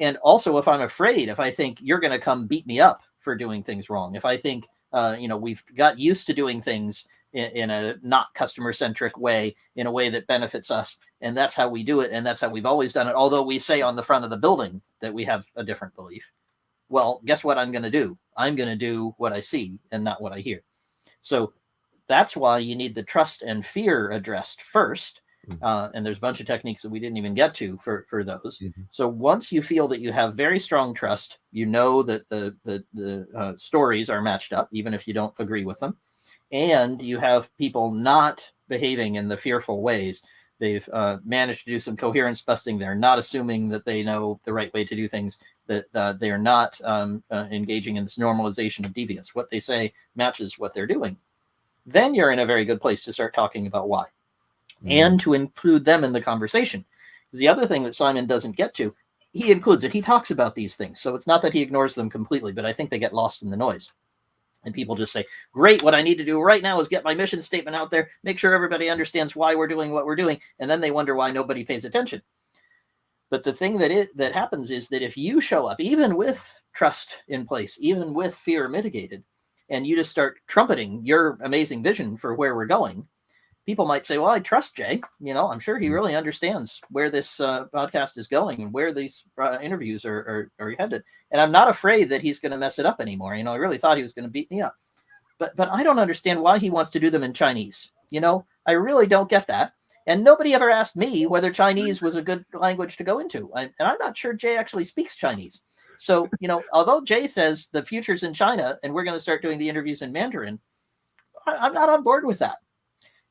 And also, if I'm afraid, if I think you're going to come beat me up for doing things wrong, if I think, we've got used to doing things in a not customer-centric way, in a way that benefits us, and that's how we do it, and that's how we've always done it, although we say on the front of the building that we have a different belief, well, guess what I'm going to do? I'm going to do what I see and not what I hear. So that's why you need the trust and fear addressed first. And there's a bunch of techniques that we didn't even get to for those. Mm-hmm. So once you feel that you have very strong trust, that the stories are matched up, even if you don't agree with them. and you have people not behaving in the fearful ways. They've managed to do some coherence busting. They're not assuming that they know the right way to do things, that they are not engaging in this normalization of deviance. What they say matches what they're doing. Then you're in a very good place to start talking about why, and to include them in the conversation. Because the other thing that Simon doesn't get to, he includes it. He talks about these things. So it's not that he ignores them completely, but I think they get lost in the noise. And people just say, great, what I need to do right now is get my mission statement out there, make sure everybody understands why we're doing what we're doing, and then they wonder why nobody pays attention. But the thing that happens is that if you show up, even with trust in place, even with fear mitigated, and you just start trumpeting your amazing vision for where we're going, people might say, well, I trust Jay. I'm sure he really understands where this podcast is going and where these interviews are headed. And I'm not afraid that he's going to mess it up anymore. I really thought he was going to beat me up. But I don't understand why he wants to do them in Chinese. I really don't get that. And nobody ever asked me whether Chinese was a good language to go into. And I'm not sure Jay actually speaks Chinese. So, although Jay says the future's in China and we're going to start doing the interviews in Mandarin, I'm not on board with that.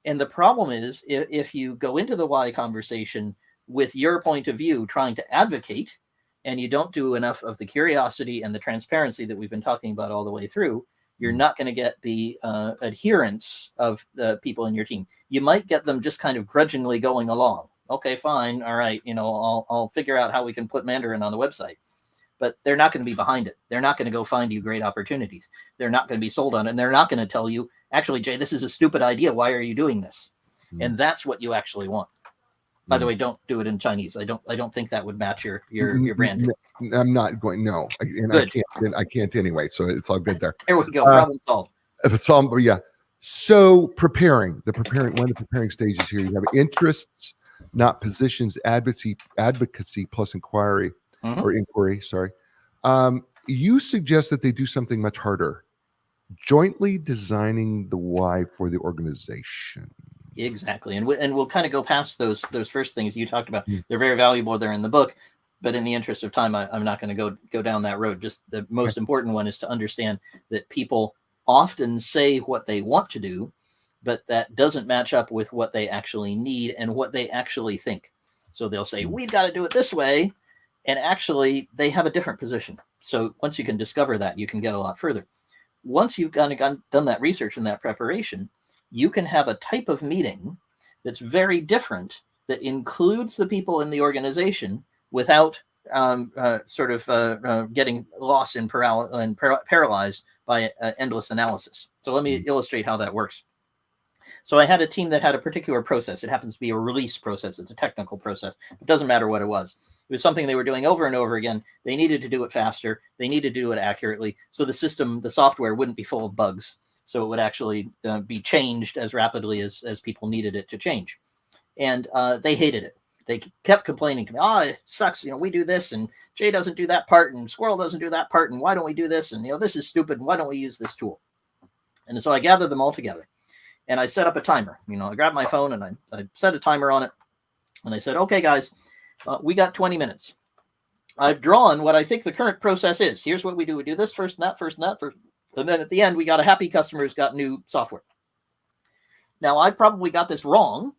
And the problem is, if you go into the why conversation with your point of view, trying to advocate, and you don't do enough of the curiosity and the transparency that we've been talking about all the way through, you're not going to get the adherence of the people in your team. You might get them just kind of grudgingly going along. Okay, fine. All right. I'll figure out how we can put Mandarin on the website. But they're not going to be behind it. They're not going to go find you great opportunities. They're not going to be sold on it. And they're not going to tell you, actually, Jay, this is a stupid idea. Why are you doing this? And that's what you actually want. By the way, don't do it in Chinese. I don't think that would match your brand. I'm not going. No, I can't anyway. So it's all good there. There we go. Problem solved. Yeah. So one of the preparing stages here, you have interests, not positions, advocacy plus inquiry. Or inquiry, sorry. You suggest that they do something much harder, jointly designing the why for the organization. Exactly. And we'll kind of go past those first things you talked about. They're very valuable. They're in the book, but in the interest of time, I'm not going to go down that road. Just the most important one is to understand that people often say what they want to do, but that doesn't match up with what they actually need and what they actually think. So they'll say, we've got to do it this way. And actually, they have a different position. So once you can discover that, you can get a lot further. Once you've done that research and that preparation, you can have a type of meeting that's very different, that includes the people in the organization without getting lost and paralyzed by endless analysis. So let me illustrate how that works. So I had a team that had a particular process. It happens to be a release process. It's a technical process. It doesn't matter what it was. It was something they were doing over and over again. They needed to do it faster. They needed to do it accurately. So the software wouldn't be full of bugs. So it would actually be changed as rapidly as people needed it to change. And they hated it. They kept complaining to me, it sucks. We do this and Jay doesn't do that part and Squirrel doesn't do that part. And why don't we do this? And, this is stupid. And why don't we use this tool? And so I gathered them all together. And I set up a timer. I grabbed my phone and I set a timer on it. And I said, okay, guys, we got 20 minutes. I've drawn what I think the current process is. Here's what we do. We do this first and that first and that first. And then at the end, we got a happy customer who's got new software. Now, I probably got this wrong.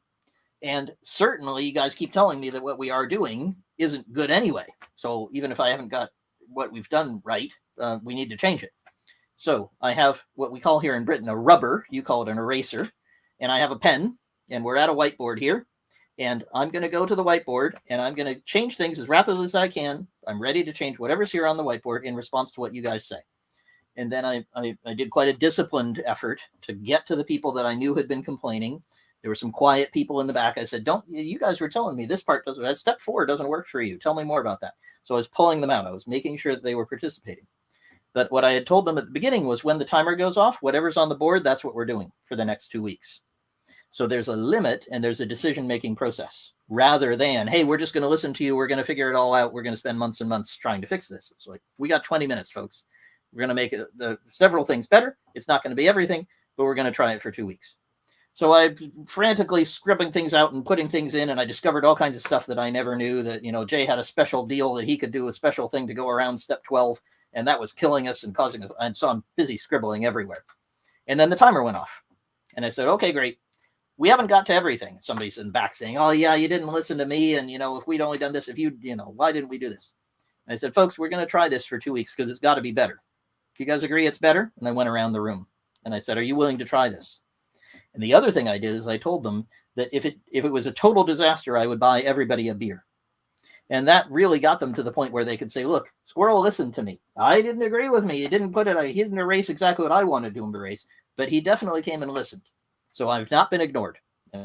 And certainly you guys keep telling me that what we are doing isn't good anyway. So even if I haven't got what we've done right, we need to change it. So I have what we call here in Britain a rubber. You call it an eraser. And I have a pen. And we're at a whiteboard here. And I'm going to go to the whiteboard. And I'm going to change things as rapidly as I can. I'm ready to change whatever's here on the whiteboard in response to what you guys say. And then I did quite a disciplined effort to get to the people that I knew had been complaining. There were some quiet people in the back. I said, you guys were telling me this part doesn't, step 4 doesn't work for you. Tell me more about that. So I was pulling them out. I was making sure that they were participating. But what I had told them at the beginning was when the timer goes off, whatever's on the board, that's what we're doing for the next 2 weeks. So there's a limit and there's a decision-making process rather than, hey, we're just going to listen to you. We're going to figure it all out. We're going to spend months and months trying to fix this. It's like, we got 20 minutes, folks. We're going to make several things better. It's not going to be everything, but we're going to try it for 2 weeks. So I frantically scribbling things out and putting things in, and I discovered all kinds of stuff that I never knew, that, Jay had a special deal that he could do a special thing to go around step 12, and that was killing us and causing us. And so I'm busy scribbling everywhere. And then the timer went off. And I said, okay, great. We haven't got to everything. Somebody's in the back saying, oh yeah, you didn't listen to me. And if we'd only done this, why didn't we do this? And I said, folks, we're going to try this for 2 weeks because it's got to be better. Do you guys agree it's better? And I went around the room and I said, are you willing to try this? And the other thing I did is I told them that if it was a total disaster, I would buy everybody a beer. And that really got them to the point where they could say, look, Squirrel listened to me. I didn't agree with me. He didn't he didn't erase exactly what I wanted to erase, but he definitely came and listened. So I've not been ignored.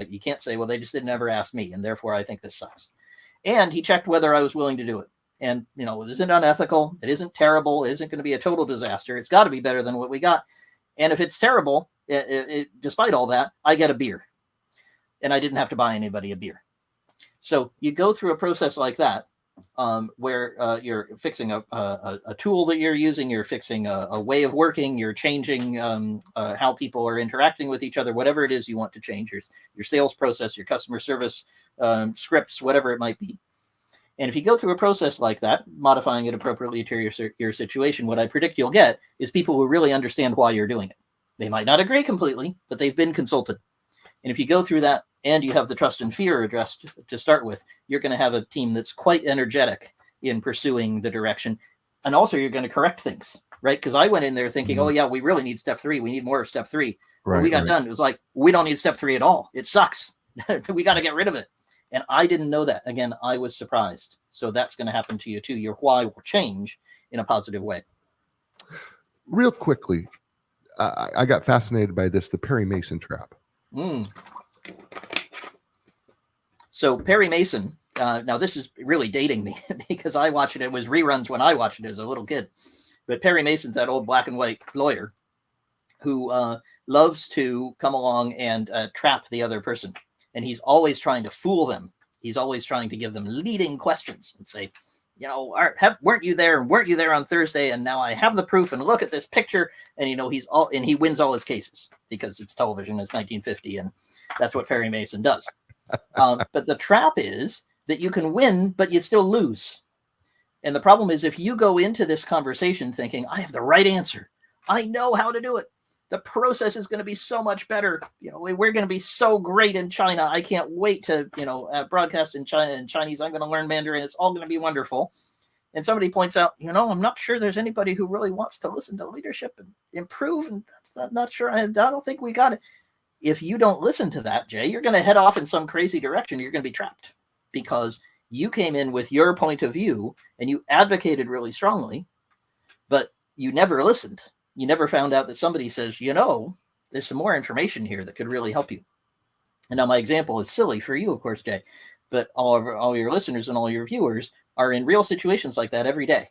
You can't say, well, they just didn't ever ask me, and therefore I think this sucks. And he checked whether I was willing to do it. And, it isn't unethical. It isn't terrible. It isn't going to be a total disaster. It's got to be better than what we got. And if it's terrible, despite all that, I get a beer. And I didn't have to buy anybody a beer. So you go through a process like that, where you're fixing a tool that you're using, you're fixing a way of working, you're changing how people are interacting with each other, whatever it is you want to change, your sales process, your customer service scripts, whatever it might be. And if you go through a process like that, modifying it appropriately to your situation, what I predict you'll get is people who really understand why you're doing it. They might not agree completely, but they've been consulted. And if you go through that and you have the trust and fear addressed to start with, you're going to have a team that's quite energetic in pursuing the direction. And also you're going to correct things, right? Because I went in there thinking, oh yeah, we really need step 3. We need more of step 3. When we got done, it was like, we don't need step 3 at all. It sucks. We got to get rid of it. And I didn't know that. Again, I was surprised. So that's going to happen to you too. Your why will change in a positive way. Real quickly, I got fascinated by this, the Perry Mason trap. So Perry Mason, now this is really dating me because I watched it. It was reruns when I watched it as a little kid. But Perry Mason's that old black and white lawyer who loves to come along and trap the other person. And he's always trying to fool them. He's always trying to give them leading questions and say, weren't you there? And weren't you there on Thursday? And now I have the proof. And look at this picture. And he wins all his cases because it's television. It's 1950, and that's what Perry Mason does. But the trap is that you can win, but you still lose. And the problem is if you go into this conversation thinking, I have the right answer, I know how to do it, the process is going to be so much better. We're going to be so great in China. I can't wait to, broadcast in China and Chinese. I'm going to learn Mandarin. It's all going to be wonderful. And somebody points out, I'm not sure there's anybody who really wants to listen to leadership and improve. And that's not sure. I don't think we got it. If you don't listen to that, Jay, you're going to head off in some crazy direction. You're going to be trapped because you came in with your point of view and you advocated really strongly, but you never listened. You never found out that somebody says, there's some more information here that could really help you. And now my example is silly for you, of course, Jay, but all your listeners and all your viewers are in real situations like that every day,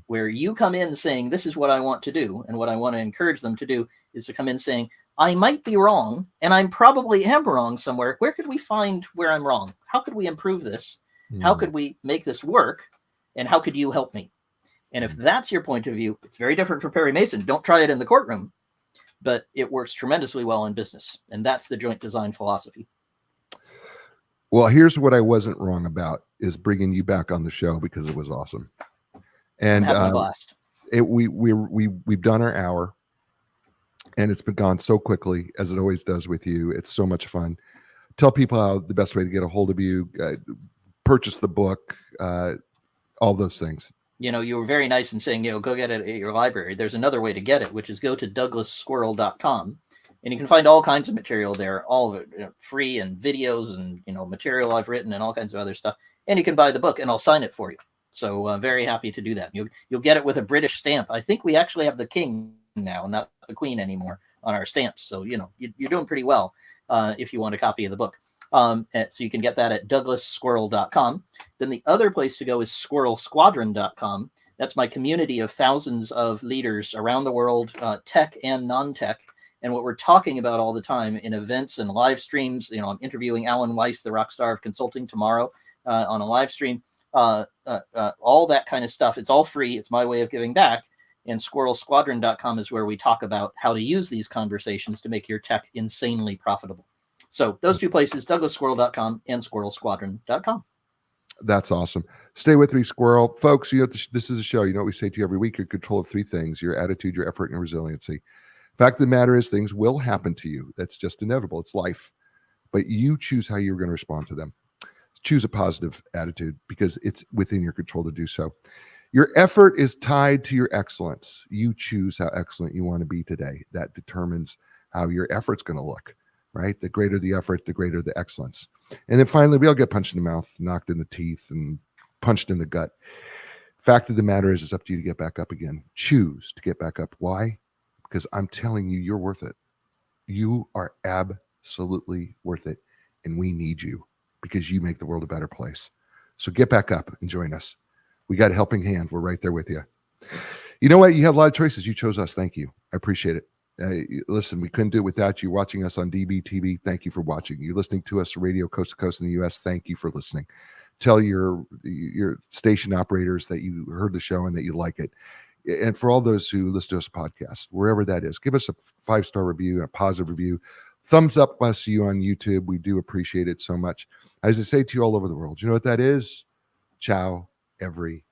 where you come in saying, this is what I want to do. And what I want to encourage them to do is to come in saying, I might be wrong, and I probably am wrong somewhere. Where could we find where I'm wrong? How could we improve this? How could we make this work? And how could you help me? And if that's your point of view, it's very different for Perry Mason. Don't try it in the courtroom, but it works tremendously well in business. And that's the joint design philosophy. Well, here's what I wasn't wrong about is bringing you back on the show because it was awesome. And I'm having a blast. We've done our hour, and it's been gone so quickly, as it always does with you. It's so much fun. Tell people how the best way to get a hold of you, purchase the book, all those things. You were very nice in saying, go get it at your library. There's another way to get it, which is go to douglassquirrel.com, and you can find all kinds of material there, all of it free, and videos and, material I've written and all kinds of other stuff. And you can buy the book and I'll sign it for you. So very happy to do that. You'll get it with a British stamp. I think we actually have the king now, not the queen anymore on our stamps. So, you're doing pretty well if you want a copy of the book. So you can get that at douglassquirrel.com. Then the other place to go is squirrelsquadron.com. That's my community of thousands of leaders around the world, tech and non-tech. And what we're talking about all the time in events and live streams, I'm interviewing Alan Weiss, the rock star of consulting, tomorrow on a live stream, all that kind of stuff. It's all free. It's my way of giving back. And squirrelsquadron.com is where we talk about how to use these conversations to make your tech insanely profitable. So those two places, douglassquirrel.com and squirrelsquadron.com. That's awesome. Stay with me, Squirrel. Folks, this is a show. You know what we say to you every week. You're in control of 3 things: your attitude, your effort, and your resiliency. Fact of the matter is, things will happen to you. That's just inevitable. It's life. But you choose how you're going to respond to them. Choose a positive attitude because it's within your control to do so. Your effort is tied to your excellence. You choose how excellent you want to be today. That determines how your effort's going to look, right? The greater the effort, the greater the excellence. And then finally, we all get punched in the mouth, knocked in the teeth, and punched in the gut. Fact of the matter is, it's up to you to get back up again. Choose to get back up. Why? Because I'm telling you, you're worth it. You are absolutely worth it. And we need you because you make the world a better place. So get back up and join us. We got a helping hand. We're right there with you. You know what? You have a lot of choices. You chose us. Thank you. I appreciate it. Listen, we couldn't do it without you watching us on DBTV. Thank you for watching. You listening to us radio coast to coast in the U.S. Thank you for listening. Tell your station operators that you heard the show and that you like it. And for all those who listen to us podcast, wherever that is, give us a 5-star review and a positive review. Thumbs up us you on YouTube. We do appreciate it so much. As I say to you all over the world, you know what that is? Ciao, everybody.